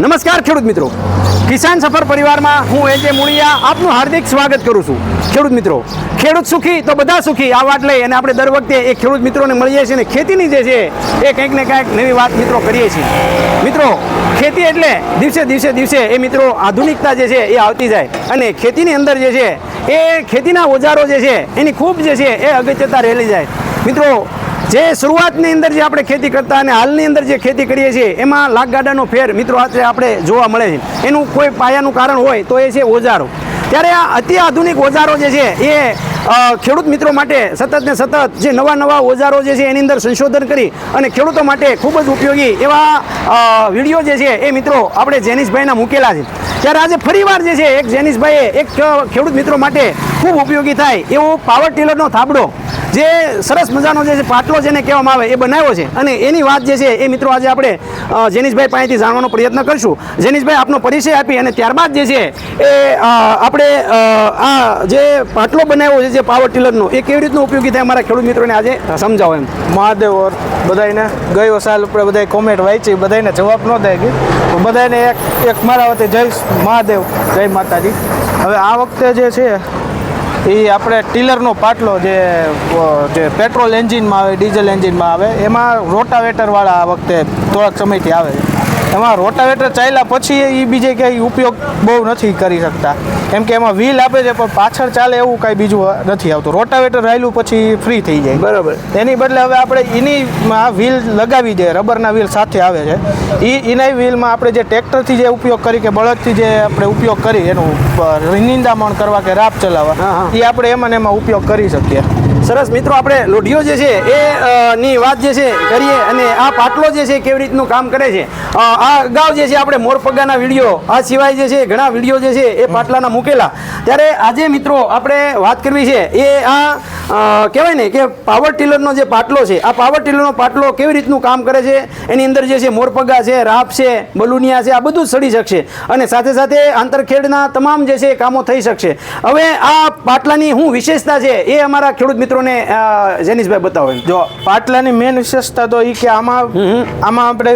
નમસ્કાર ખેડૂત મિત્રો, કિસાન સફર પરિવારમાં હું એજે મુળિયા આપનું હાર્દિક સ્વાગત કરું છું. ખેડૂત મિત્રો, ખેડૂત સુખી તો બધા સુખી આ વાત લઈ અને આપણે દર વખતે એ ખેડૂત મિત્રોને મળીએ છીએ અને ખેતીની જે છે એ કંઈક ને કંઈક નવી વાત મિત્રો કરીએ છીએ. મિત્રો, ખેતી એટલે દિવસે એ મિત્રો આધુનિકતા જે છે એ આવતી જાય અને ખેતીની અંદર જે છે એ ખેતીના ઓજારો જે છે એની ખૂબ જે છે એ અગત્યતા રહેલી જાય. મિત્રો, જે શરૂઆતની અંદર જે આપણે ખેતી કરતા અને હાલની અંદર જે ખેતી કરીએ છીએ એમાં લાખગાડાનો ફેર મિત્રો આપણે જોવા મળે છે. એનું કોઈ પાયાનું કારણ હોય તો એ છે ઓજારો. ત્યારે આ અતિ આધુનિક ઓજારો જે છે એ ખેડૂત મિત્રો માટે સતત ને સતત જે નવા ઓજારો જે છે એની અંદર સંશોધન કરી અને ખેડૂતો માટે ખૂબ જ ઉપયોગી એવા વિડીયો જે છે એ મિત્રો આપણે જેનિશભાઈના મૂકેલા છે. ત્યારે આજે ફરીવાર જે છે એક જેનિશભાઈએ એક ખેડૂત મિત્રો માટે ખૂબ ઉપયોગી થાય એવો પાવર ટીલરનો થાબડો, જે સરસ મજાનો જે છે પાટલો જેને કહેવામાં આવે એ બનાવ્યો છે અને એની વાત જે છે એ મિત્રો આજે આપણે જેનિશભાઈ પાસેથી જાણવાનો પ્રયત્ન કરીશું. જેનિશભાઈ, આપનો પરિચય આપી અને ત્યારબાદ જે છે એ આપણે આ જે પાટલો બનાવ્યો છે જે પાવર ટીલરનો એ કેવી રીતનો ઉપયોગી થાય અમારા ખેડૂત મિત્રોને આજે સમજાવો. એમ મહાદેવ બધાને ગયો સાલ આપણે બધા કોમેન્ટ વાંચી, બધાને જવાબ ન દે ગયું, બધાને એક મારા વતી જય મહાદેવ, જય માતાજી. હવે આ વખતે જે છે એ આપણે ટીલરનો પાટલો જે પેટ્રોલ એન્જિનમાં આવે, ડીઝલ એન્જિનમાં આવે, એમાં રોટાવેટરવાળા આ વખતે થોડાક સમયથી આવે છે. એમાં રોટાવેટર ચાલ્યા પછી એ બીજે ક્યાંય ઉપયોગ બહુ નથી કરી શકતા, કેમ કે એમાં વ્હીલ આપે છે પણ પાછળ ચાલે એવું કાંઈ બીજું નથી આવતું. રોટાવેટર રાયલું પછી ફ્રી થઈ જાય. બરાબર. એની બદલે હવે આપણે એનીમાં વ્હીલ લગાવી દઈએ, રબરના વ્હીલ સાથે આવે છે. એના વ્હીલમાં આપણે જે ટ્રેક્ટરથી જે ઉપયોગ કરી કે બળદથી જે આપણે ઉપયોગ કરી એનું નિંદામણ કરવા કે રાપ ચલાવવા, એ આપણે એમાં ઉપયોગ કરી શકીએ. સરસ. મિત્રો, આપણે લોઢીઓ જે છે એ ની વાત જે છે કરીએ અને આ પાટલો જે છે કેવી રીતનું કામ કરે છે. આ અગાઉ જે છે આપણે મોરપગાના વિડીયો, આ સિવાય જે છે ઘણા વિડીયો જે છે એ પાટલાના મૂકેલા. ત્યારે આજે મિત્રો આપણે વાત કરવી છે એ આ કહેવાય ને કે પાવર ટીલરનો જે પાટલો છે, આ પાવર ટીલરનો પાટલો કેવી રીતનું કામ કરે છે, એની અંદર જે છે મોરપગા છે, રાપ છે, બલુનિયા છે, આ બધું જ સડી શકશે અને સાથે આંતરખેડના તમામ જે છે કામો થઈ શકશે. હવે આ પાટલાની શું વિશેષતા છે એ અમારા ખેડૂત મિત્રોને જેનિશભાઈ બતાવો. જો પાટલાની મેઇન વિશેષતા તો એ કે આમાં આપણે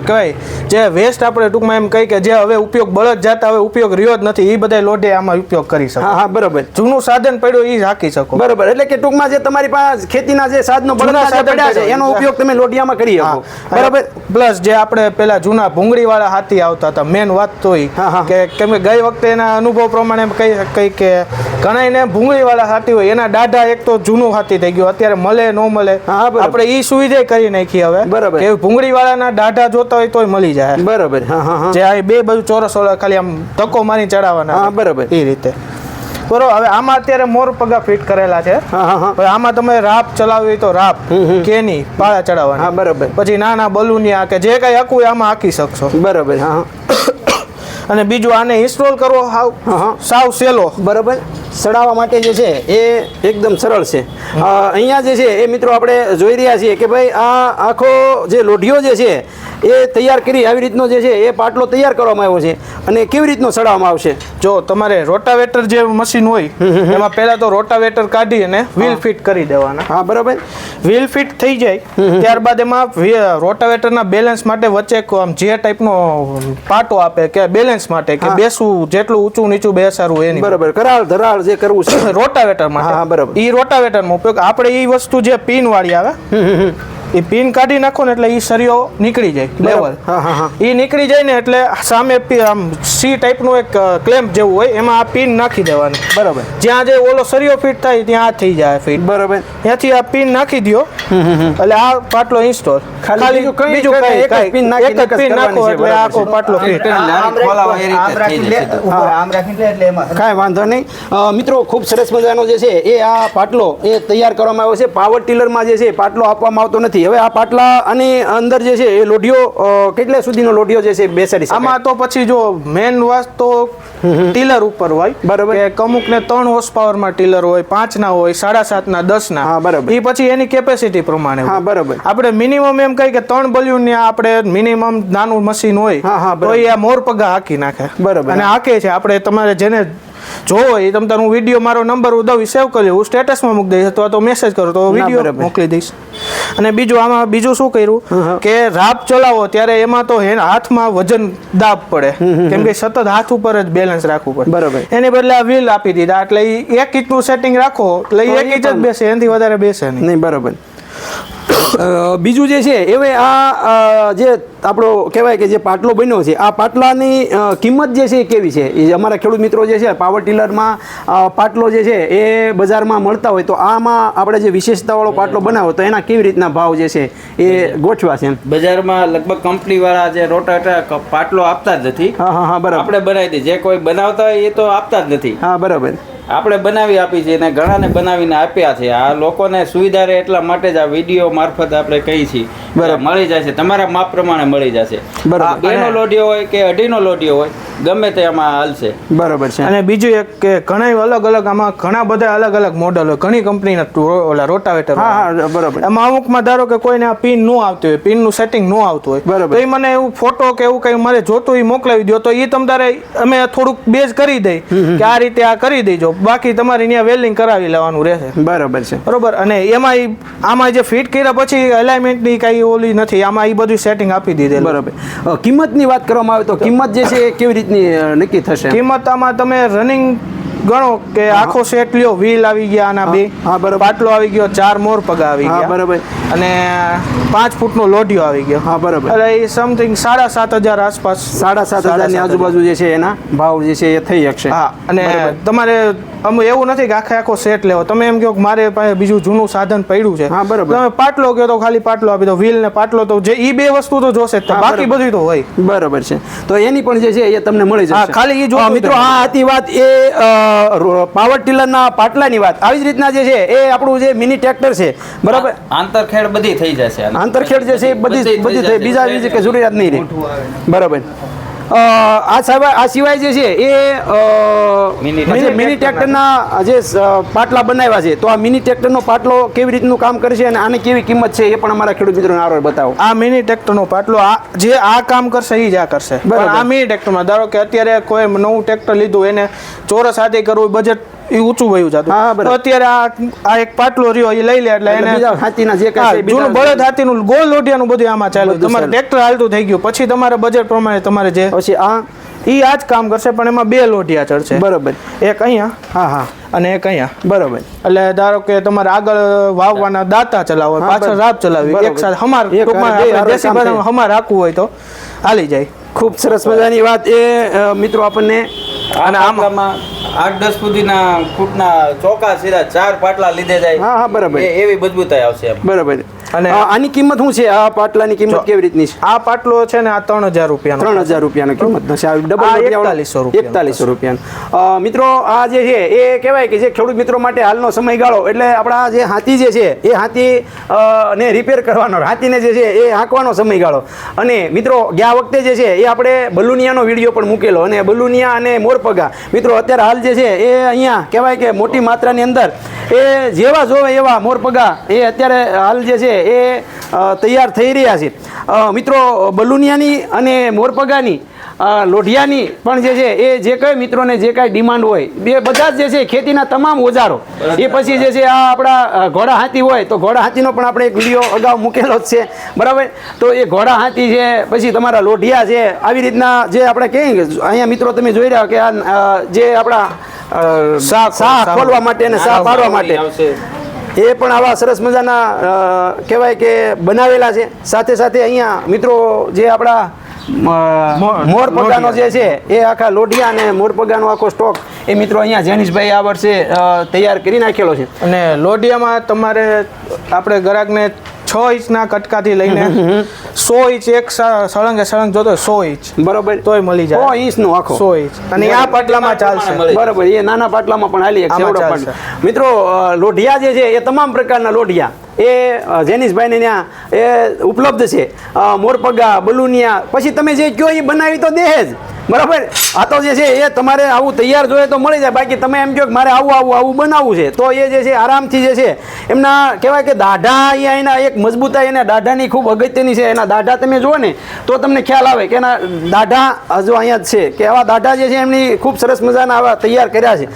કહેવાય જે વેસ્ટ આપણે ટૂંકમાં એમ કહી કે જે હવે ઉપયોગ બળદ જાતા હવે ઉપયોગ રહ્યો જ નથી, એ બધા લોડે આમાં ઉપયોગ કરી શકો. હા, બરાબર. જૂનું સાધન પડ્યું એ રાખી શકો. બરાબર. એટલે કે ટૂંકમાં જે તમારી પાસે ખેતીના જે સાધનો પડ્યા છે એનો ઉપયોગ તમે લોઢિયામાં કરી શકો. બરાબર. પ્લસ જે આપણે પેલા જૂના ભૂંગળીવાળા હાથી આવતા હતા, મેન વાત તો કે કેમ કે ગઈ વખતે એના અનુભવ પ્રમાણે એમ કહી કે ઘણા ભૂંગળીવાળા હાથી હોય એના દાઢા એક તો જૂનું હાથી થઈ ગયું, અત્યારે મળે ન મળે, આપણે ઈ સુવિધા કરી નાખી હવે. બરાબર. કે ભૂંગળીવાળાના દાઢા જોતા હોય તોય મળી જાય. બરાબર. જે આ બે બાજુ ચોરસ વાળા ખાલી આમ ધક્કો મારી ચડાવવાના. બરાબર. એ રીતે. બરોબર. હવે આમાં અત્યારે મોર પગા ફિટ કરેલા છે. આમાં તમે રાપ ચલાવવી તો રાપ કેની પાળા ચડાવવાના. બરાબર. પછી નાના બલુનિયા કે જે કઈ હકવું આમાં હાકી શકશો. બરાબર. અને બીજું આને ઇન્સ્ટોલ કરવો સાવ સહેલો. બરાબર. ચડાવવા માટે જે છે એ એકદમ સરળ છે. અહીંયા જે છે એ મિત્રો આપણે જોઈ રહ્યા છીએ કે ભાઈ આ આખો જે લોઢિયો જે છે એ તૈયાર કરી આવી રીતનો જે છે એ પાટલો તૈયાર કરવામાં આવ્યો છે અને કેવી રીતનો ચડાવવામાં આવશે. જો તમારે રોટાવેટર જે મશીન હોય એમાં પહેલા તો રોટાવેટર કાઢી અને વ્હીલ ફિટ કરી દેવાના. હા, બરાબર. વ્હીલ ફિટ થઈ જાય ત્યારબાદ એમાં રોટાવેટરના બેલેન્સ માટે વચ્ચે આમ જે ટાઈપનો પાટો આપે કે બેલેન્સ માટે કે બેસવું જેટલું ઊંચું નીચું બેસાડવું એની. બરાબર. કરાળ ધરાળ જે કરવું છે રોટાવેટર માટે. હા, બરાબર. એ રોટાવેટરનો ઉપયોગ આપણે એ વસ્તુ જે પિન વાળી આવે એ પિન કાઢી નાખો ને એટલે એ સરિયો નીકળી જાય લેવલ. એ નીકળી જાય ને એટલે સામે આમ સી ટાઈપનું એક ક્લેમ્પ જેવું હોય એમાં આ પિન નાખી દેવાની. બરાબર. જ્યાં જે ઓલો સરિયો ફિટ થાય ત્યાં આ થઈ જાય ફિટ. બરાબર. ત્યાંથી આ પિન નાખી દો એટલે આ પાટલો ઇન્સ્ટોલ. ખાલી બીજું કઈ પિન નાખો એટલે આખો પાટલો ફિટ. કાંઈ વાંધો નહીં. મિત્રો, ખૂબ સરસ મજાનો જે છે એ આ પાટલો એ તૈયાર કરવામાં આવ્યો છે. પાવર ટીલરમાં જે છે પાટલો આપવામાં આવતો નથી. હવે આ પાટલા આની અંદર જે છે એ લોઢિયો કેટલા સુધીનો લોઢિયો જે છે બેસાડી શકાય? આમાં તો પછી જો મેન વાત તો ટીલર ઉપર હોય. બરાબર. કે અમુક ને 3 હોર્સ પાવર માં ટીલર હોય, 5 ના હોય, 7.5 ના, 10 ના. હા, બરાબર. એ પછી એની કેપેસિટી પ્રમાણે. હા, બરાબર. આપણે મિનિમમ એમ કહી કે 3 બલ્યુન ને આપણે મિનિમમ નાનું મશીન હોય તો એ આ મોર પગા હાકી નાખે. બરાબર. અને હાકે છે આપણે તમારે જેને જોવો એ તમ તાર હું વિડીયો મારો નંબર હું દઉં સેવ કરી હું સ્ટેટસમાં મૂકી દઈશ અથવા તો મેસેજ કરો તો વિડીયો બરાબર. મોકલી દઈશ. અને આમાં બીજું શું કર્યું કે રાપ ચલાવો ત્યારે એમાં તો હાથમાં વજન દાબ પડે કેમ કે સતત હાથ ઉપર જ બેલેન્સ રાખવું પડે. બરાબર. એની બદલે આ વ્હીલ આપી દીધા એટલે ઈ 1 ઇંચનું સેટિંગ રાખો એટલે ઈ 1 ઇંચ જ બેસે એનાથી વધારે બેસે નહીં. બરાબર. બીજું જે છે હવે આ જે આપણો કહેવાય કે જે પાટલો બન્યો છે આ પાટલાની કિંમત જે છે એ કેવી છે? એ અમારા ખેડૂત મિત્રો જે છે પાવર ટીલરમાં પાટલો જે છે એ બજારમાં મળતા હોય તો આમાં આપણે જે વિશેષતાવાળો પાટલો બનાવો તો એના કેવી રીતના ભાવ જે છે એ ગોઠવા છે? બજારમાં લગભગ કંપનીવાળા જે રોટાવેટર પાટલો આપતા જ નથી. હા બરાબર. આપણે બનાવી દઈએ જે કોઈ બનાવતા હોય એ તો આપતા જ નથી. હા બરાબર. આપણે બનાવી આપી છે અને ઘણાને બનાવીને આપ્યા છે. આ લોકોને સુવિધા રહે એટલા માટે જ આ વિડીયો મારફત આપણે કહી છીએ બરાબર. મળી જશે તમારા માપ પ્રમાણે મળી જશે. બરાબર. 2 નો લોડિયો હોય કે 2.5 નો લોડિયો હોય ગમે તે આમાં હાલશે. બરાબર છે. અને બીજું એક કે ઘણા અલગ અલગ આમાં ઘણા બધા અલગ અલગ મોડલ હોય ઘણી કંપનીના ઓલા રોટાવેટર હા બરાબર. એમાં અમુકમાં ધારો કે કોઈને આ પિન ન આવતી હોય પિનનું સેટિંગ ન આવતું હોય બરાબર. તો એ મને એવું ફોટો કે એવું કંઈ મારે જોતું એ મોકલાવી દો તો એ તમારે અમે થોડુંક બેઝ કરી દઈ કે આ રીતે આ કરી દેજો બાકી તમારે અહીંયા વેલ્ડિંગ કરાવી લેવાનું રહેશે. બરાબર છે. બરોબર. અને એમાં આમાં જે ફિટ કર્યા પછી અલાઇનમેન્ટની કાંઈ ઓલી નથી આમાં એ બધું સેટિંગ આપી દીધેલું. બરાબર. કિંમતની વાત કરવામાં આવે તો કિંમત જે છે એ કેવી રીતની નક્કી થશે? કિંમત આમાં તમે રનિંગ ગણો કે આખો સેટ લ્યો વ્હીલ આવી ગયા આના બે હા બરાબર. પાટલો આવી ગયો 4 મોર પગા આવી હા ગયા બરાબર. અને 5 ફૂટનો લોઢિયો આવી ગયો. હા બરાબર. એટલે એ સમથિંગ 7,500 આસપાસ 7,500 ની આજુબાજુ જે છે એના ભાવ જે છે એ થઈ શકશે. હા. અને તમારે અમે એવું નથી કે આખો સેટ લેવો તમે એમ કહો કે મારે પાસે બીજું જૂનું સાધન પડ્યું છે હા, બરાબર. તમે પાટલો કહો તો ખાલી પાટલો આપી દો વ્હીલ ને પાટલો તો જે ઈ બે વસ્તુ તો જોશે જ તે. હા, બાકી બરાબર. બધું તો હોય. બરાબર છે. તો એની પણ જે છે એ તમને મળી જશે. હા, ખાલી ઈ જોતું મિત્રો જ આ હતી વાત એ પાવર ટીલરના પાટલાની વાત. આવી જ રીતના જે છે એ આપણું જે મિની ટ્રેક્ટર છે બરાબર આંતરખેડ બધી થઈ જશે આની. આંતરખેડ જે છે એ બધી થઈ થઈ બીજા જશે. બીજી કે જરૂરિયાત નહીં રહે. બરાબર. આ સિવાય જે છે એ મિની મિની ટ્રેક્ટરના જે પાટલા બનાવ્યા છે તો આ મિની ટ્રેક્ટરનો પાટલો કેવી રીતનું કામ કરશે અને આની કેવી કિંમત છે એ પણ અમારા ખેડૂત મિત્રોને આરો બતાવો. આ મિની ટ્રેક્ટરનો પાટલો જે આ કામ કરશે એ જ આ કરશે. બરાબર. પણ આ મિની ટ્રેક્ટરમાં ધારો કે અત્યારે કોઈ નવું ટ્રેક્ટર લીધું એને ચોરસ હાથી કરવું બજેટ એ ઊંચું વયું જતું. હા, બરાબર. તો અત્યારે આ એક પાટલો રહ્યો એ લઈ લે એટલે એટલે એને બીજા હાથીના જે કાંઈ છે, જૂનું બીજા- બળદ હાથીનું ગોળ લોઢિયાનું બધું આમાં ચાલે બધું તમારે ચાલે. ટ્રેક્ટર હાલતું થઈ ગયું પછી તમારે બજેટ પ્રમાણે તમારે જે પછી આ ઈ આ જ કામ કરશે પણ એમાં 2 લોઢિયા ચડશે. બરાબર. એક અહીંયા હા અને એક અહીંયા. બરાબર. એટલે ધારો કે તમારે આગળ વાવવાના દાંતા ચલાવવા હા, પાછળ બરાબર. રાપ ચલાવી બરાબર. એક સાથે હમાર એક ટૂંકમાં હારે બે આપણે હારે દેશી કામ ભાષામાં થાય. હમાર રાખવું હોય તો હાલી જાય. ખૂબ સરસ મજાની વાત એ મિત્રો આપણને અને આમાં 8-10 સુધીના ફૂટના ચોકા સીધા 4 પાટલા લીધે જાય. હા બરાબર. એવી મજબૂતાઈ આવશે એમ. બરાબર. અને આની કિંમત શું છે? આ પાટલાની કિંમત કેવી રીતની છે? આ પાટલો છે ને આ 3,000 રૂપિયાનો 3,000 રૂપિયાની કિંમત થશે. આ ડબલ આ લોઢિયાવાળો 4100 રૂપિયાનો 4100 રૂપિયાનો. મિત્રો આ જે છે એ કહેવાય કે જે ખેડૂત મિત્રો માટે હાલનો સમયગાળો એટલે આપણા જે હાથી જે છે એ હાથી ને રિપેર કરવાનો હાથીને જે છે એ હાંકવાનો સમયગાળો. અને મિત્રો ગયા વખતે જે છે એ આપણે બલુનિયાનો વિડીયો પણ મૂકેલો અને બલુનિયા અને મોરપગા મિત્રો અત્યારે હાલ જે છે એ અહીંયા કહેવાય કે મોટી માત્રાની અંદર એ જેવા જોવે એવા મોરપગા એ અત્યારે હાલ જે છે એ તૈયાર થઈ રહ્યા છે. મિત્રો બલુનિયાની અને મોરપગાની લોઢિયાની પણ જે છે એ જે કંઈ મિત્રોને જે કાંઈ ડિમાન્ડ હોય એ બધા જ જે છે ખેતીના તમામ ઓજારો એ પછી જે છે આ આપણા ઘોડા હાથી હોય તો ઘોડા હાથીનો પણ આપણે એક વિડીયો અગાઉ મૂકેલો જ છે બરાબર. તો એ ઘોડા હાથી છે પછી તમારા લોઢિયા છે આવી રીતના જે આપણે કહીએ કે અહીંયા મિત્રો તમે જોઈ રહ્યા કે આ જે આપણા શાહ ખોલવા માટે અને શાહ પાડવા માટે આવશે. એ પણ આવા સરસ મજાના કહેવાય કે બનાવેલા છે. સાથે સાથે અહીંયા મિત્રો જે આપણા મોરપગાનો જે છે એ આખા લોઢિયા અને મોરપગાનો આખો સ્ટોક એ મિત્રો અહીંયા જેનિશભાઈ આ વર્ષે તૈયાર કરી નાખેલો છે. અને લોઢિયામાં તમારે આપણે ગ્રાહકને 6 ઇંચના કટકાથી લઈને 100 ઇંચ એક સળંગે સળંગ જોતો 100 ઇંચ બરોબર. તોય મળી જાય. 100 ઇંચનો આખો 100 ઇંચ અને આ પાટલામાં ચાલશે. બરોબર. એ નાના પાટલામાં પણ હાલી આમાં એકશે ચાલશે. મિત્રો લોઢિયા જે છે એ તમામ પ્રકારના લોઢિયા એ જેનિશભાઈને ત્યાં એ ઉપલબ્ધ છે. મોરપગા બલુનિયા પછી તમે જે કયો એ બનાવી તો દે જ બરાબર. આ તો જે છે એ તમારે આવું તૈયાર જોઈએ તો મળી જાય. બાકી તમે એમ કહો કે મારે આવું બનાવવું છે તો એ જે છે આરામથી જે છે એમના કહેવાય કે દાઢા અહીંયા એના એક મજબૂતાઈ એના દાઢાની ખૂબ અગત્યની છે. એના દાઢા તમે જુઓ ને તો તમને ખ્યાલ આવે કે એના દાઢા જો અહીંયા જ છે કે આવા દાઢા જે છે એમની ખૂબ સરસ મજાના આવા તૈયાર કર્યા છે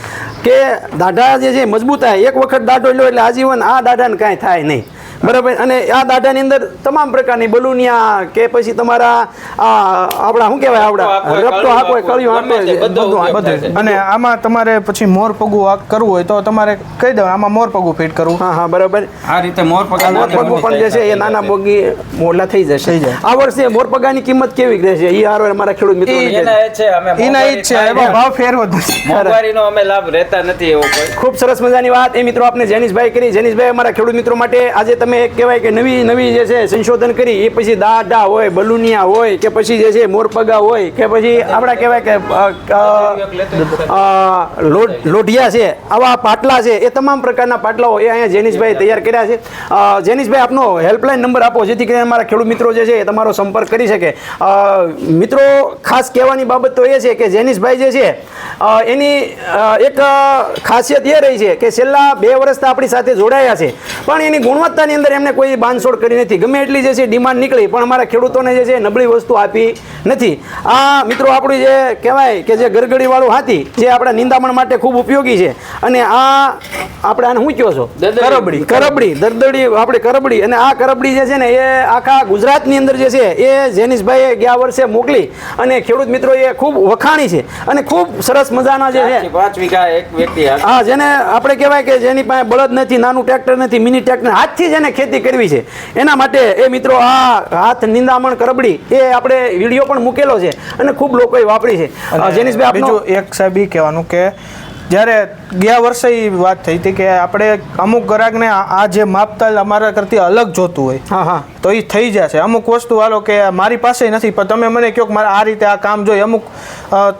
કે દાઢા જે છે મજબૂતાઈ. એક વખત દાઢો લો એટલે આજીવન આ દાઢાને કાંઈ થાય નહીં. બરાબર. અને આ દાઢાની અંદર તમામ પ્રકારની બલૂનિયા કે પછી તમારા આપણા શું કહેવાય આપણા રપટો હાકો કળિયું બધું. અને આમાં તમારે પછી મોર પગું કરવું હોય તો તમારે કહી દો આમાં મોર પગું ફિટ કરવું. હા બરાબર. આ રીતે મોરપગા મોરપગું પણ જે છે એ નાના બોગી મોલા થઈ જશે. આ વર્ષે મોરપગાની કિંમત કેવી રહેશે એ હારો અમારા ખેડૂત મિત્રો એના એ છે અમે એના ઈ જ છે એમાં ભાવ ફેરવો જ નથી. મોંઘવારીનો અમે લાભ રહેતા નથી એવો કોઈ. ખૂબ સરસ મજાની વાત એ મિત્રો આપણે જેનિશભાઈ કરી. જેનિશભાઈ અમારા ખેડૂત મિત્રો માટે આજે તમે એક કહેવાય કે નવી જે છે સંશોધન કરી એ પછી દાઢા હોય બલુનિયા હોય કે પછી જે છે મોરપગા હોય કે પછી આપણા કહેવાય કે લોઢિયા છે આવા પાટલા છે એ તમામ પ્રકારના પાટલાઓ એ અહીંયા જેનિશભાઈ તૈયાર કર્યા છે. જેનિશભાઈ આપનો હેલ્પલાઇન નંબર આપો જેથી કરીને અમારા ખેડૂત મિત્રો જે છે એ તમારો સંપર્ક કરી શકે. મિત્રો ખાસ કહેવાની બાબત તો એ છે કે જેનિશભાઈ જે છે એની એક ખાસિયત એ રહી છે કે છેલ્લા 2 વર્ષથી આપણી સાથે જોડાયા છે પણ એની ગુણવત્તાની અંદર એમને કોઈ બાંધછોડ કરી નથી. ગમે એટલી જે છે ડિમાન્ડ નીકળી પણ અમારા ખેડૂતોને જે છે નબળી વસ્તુ આપી નથી. આ મિત્રો આપણું જે કહેવાય કે જે ગરગડીવાળું હાથી જે આપણા નિંદામણ માટે ખૂબ ઉપયોગી છે. અને આ આપણે આને શું કહો છો કરબડી દરદડી આપણે કરબડી. અને આ કરબડી જે છે ને એ આખા ગુજરાતની અંદર જે છે એ જેનિશભાઈએ ગયા વર્ષે મોકલી અને ખેડૂત મિત્રો એ ખૂબ વખાણી છે અને ખૂબ સરસ મજાના જે છે 5 વીઘા એક વ્યક્તિ હા જેને આપણે કહેવાય કે જેની પાસે બળદ નથી નાનું ટ્રેક્ટર નથી મિની ટ્રેક્ટર હાથથી જેને ખેતી કરવી છે એના માટે એ મિત્રો આ હાથ નિંદામણ કરબડી એ આપણે વિડીયો પણ મૂકેલો છે અને ખૂબ લોકોએ વાપરી છે. જેનિશભાઈ બીજું એક સાહેબ ઈ કહેવાનું કે જ્યારે ગયા વર્ષે એ વાત થઈ હતી કે આપણે અમુક ગ્રાહકને આ જે માપતાલ અમારા કરતી અલગ જોતું હોય હા તો એ થઈ જશે. અમુક વસ્તુ હાલો કે મારી પાસે નથી પણ તમે મને કહો કે મારે આ રીતે આ કામ જોઈએ અમુક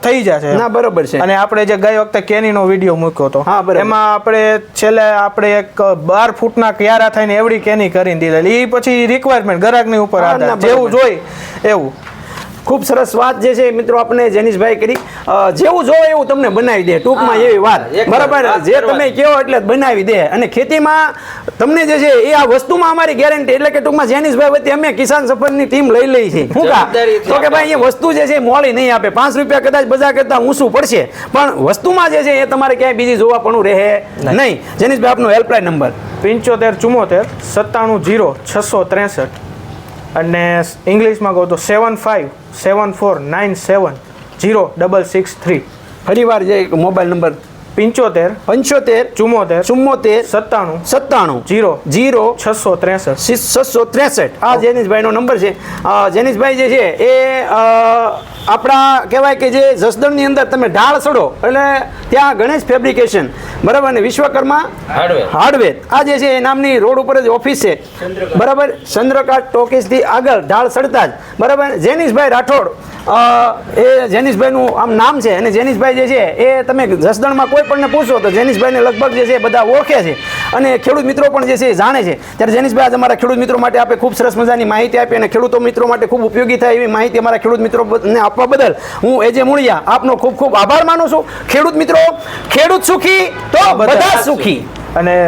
થઈ જશે. ના બરોબર છે. અને આપણે જે ગઈ વખતે કેનીનો વિડીયો મૂક્યો હતો એમાં આપણે છેલ્લે આપણે એક 12 ફૂટના ક્યારા થઈને એવડી કેની કરીને દીધેલી. એ પછી રિક્વાયરમેન્ટ ગ્રાહકની ઉપર આધાર જેવું જોઈ એવું. ખૂબ સરસ વાત જે છે મિત્રો આપણે જેનિશભાઈ કરી. જેવું જોવે એવું તમને બનાવી દે ટૂંકમાં એવી વાત. બરાબર. જે તમે કહો એટલે બનાવી દે. અને ખેતીમાં તમને જે છે એ આ વસ્તુમાં અમારી ગેરંટી એટલે કે ટૂંકમાં જેનિશભાઈ વતી અમે કિસાન સફરની ટીમ લઈ લઈ છે. શું કા તો કે ભાઈ એ વસ્તુ જે છે મોડી નહીં આપે. 5 રૂપિયા કદાચ બજાર કરતા ઊંચું પડશે પણ વસ્તુમાં જે છે એ તમારે ક્યાંય બીજી જોવા પણ રહે નહીં. જેનિશભાઈ આપનો હેલ્પલાઇન નંબર 7574 970663 અને ઇંગ્લિશમાં કહું તો 7574970663. ફરીવાર જે મોબાઈલ નંબર 75 74 663 આ જેનિશભાઈનો નંબર છે. જેનિશભાઈ જે છે એ આપણા કહેવાય કે જે જસદણની અંદર તમે ઢાળ ચડો એટલે ત્યાં ગણેશ ફેબ્રિકેશન બરાબર અને વિશ્વકર્મા હાર્ડવેર આ જે છે એ નામની રોડ ઉપર જ ઓફિસ છે. બરાબર. ચંદ્રકાંત ટોકીસથી આગળ ઢાળ ચડતા જ બરાબર જેનિશભાઈ રાઠોડ એ જેનિશભાઈનું આમ નામ છે. અને જેનિશભાઈ જે છે એ તમે જસદણમાં કોઈ પણને પૂછો તો જેનિશભાઈને લગભગ જે છે બધા ઓળખે છે અને ખેડૂત મિત્રો પણ જે છે એ જાણે છે. ત્યારે જેનિશભાઈ આજે અમારા ખેડૂત મિત્રો માટે આપણે ખૂબ સરસ મજાની માહિતી આપી અને ખેડૂતો મિત્રો માટે ખૂબ ઉપયોગી થાય એવી માહિતી અમારા ખેડૂત મિત્રોને આપવા બદલ હું એજે મુળિયા આપનો ખૂબ ખૂબ આભાર માનું છું. ખેડૂત મિત્રો ખેડૂત સુખી તો બધા સુખી. અને